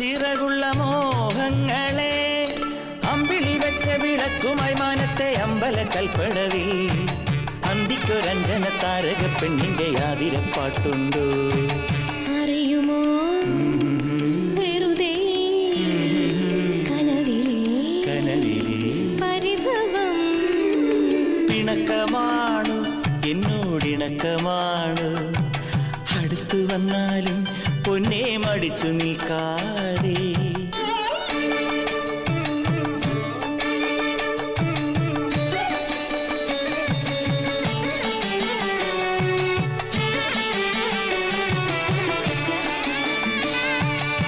ചിറകുള്ള മോഹങ്ങളെ അമ്പിളി വെച്ച വിളക്കുമായി മാനത്തെ അമ്പല കൽപ്പടവിൽ അന്തിക്കൊരഞ്ജന താരക പെണ്ണിന്റെ ആതിരപ്പാട്ടുണ്ടോ അറിയുമോ വെറുതെ കനവിലെ പരിഭവം പിണക്കമാണു എന്നോടിണക്കമാണു അടുത്തു വന്നാലും പൊന്നെ മടിച്ചു നിൽക്കാതെ